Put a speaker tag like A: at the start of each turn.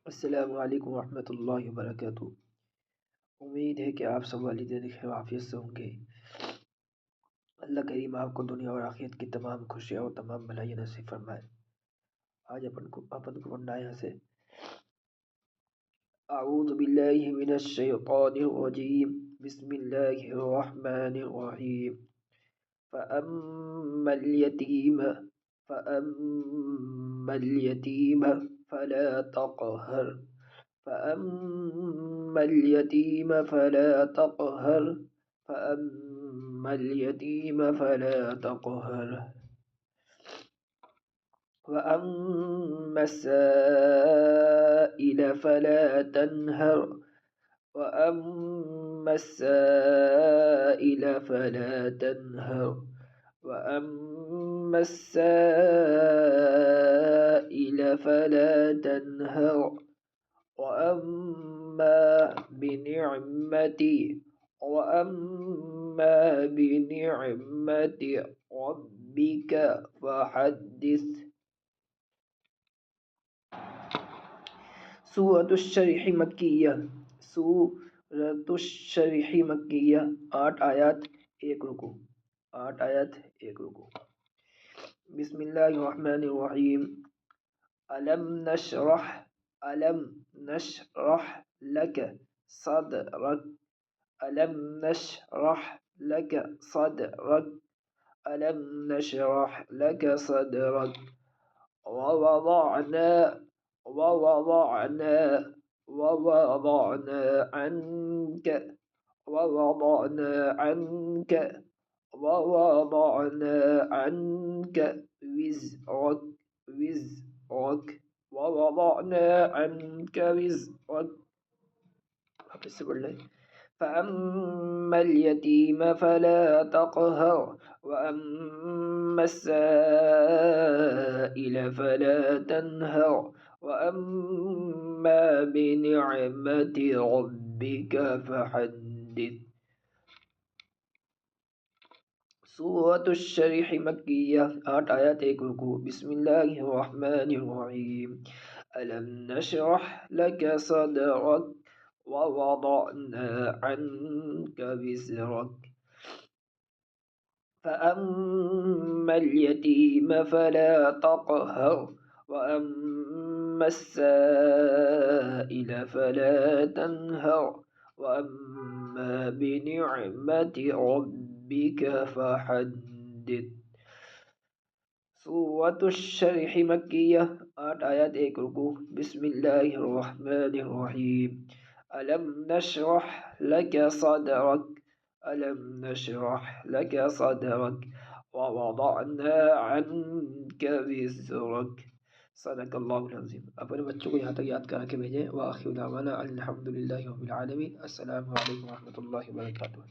A: अस्सलामु अलैकुम रहमतुल्लाहि व बरकातुहू। उम्मीद है कि आप सब वालिदैन खैर आफियत से होंगे। अल्लाह करीम आपको दुनिया और आखिरत की तमाम खुशियाँ और तमाम भलाइयाँ नसीब फरमाए। आज अपन को पढ़ना है यहाँ से अऊज़ु बिल्लाहि मिनश शैतानिर रजीम बिस्मिल्लाहिर रहमानिर रहीम फ़अम्मल यतीम फला तक़हर فأما اليتيم فلا تقهر فأما اليتيم فلا تقهر وأما السائل فلا تنهر وأما السائل فلا تنهر وأما السائل فلا تنهر وأما بنعمة ربك فحدث। सूरतुश्शरह मक्किय्या। सूरतुश्शरह मक्किय्या 8 आयत 1 रुकू। 8 आयत 1 रुकू। बिस्मिल्लाहिर्रहमानिर्रहीम। अलम नशरह लक सदरक अलम नशरह लक सदरक अलम नशरह लक सदरक ववضعنا عنك ووضعنا عنك وزرك वापस से पढ़ लें। فأما اليتيم فلا تقهر وأما السائل فلا تنهر وأما بنعمة ربك فحدث। सूरतुश्शरह मक्किय्या 8 आयत 1 रुकू। बिस्मिल्लाहिर्रहमानिर्रहीम। अलम नशरह लक सदरक ववضعنا عنك وزرك فأما اليتيم فلا تقهر وأما السائل فلا تنهر وأما بنعمة ربك فحدث। सूरतुश्शरह मक्किय्या 8 आयत 1 रुकू। बिस्मिल्लाहिर्रहमानिर्रहीम। अलम नशरह लक सदरक अलम नशरह लक सदरक ववضعना अन्क विज़रक। सदक़ल्लाहुल अज़ीम। अपने बच्चों को यहाँ तक याद करा के भेजें। व आखिरु दावाना अनिल हम्दुलिल्लाहि रब्बिल आलमीन। अस्सलामु अलैकुम व रहमतुल्लाहि व बरकातुहू।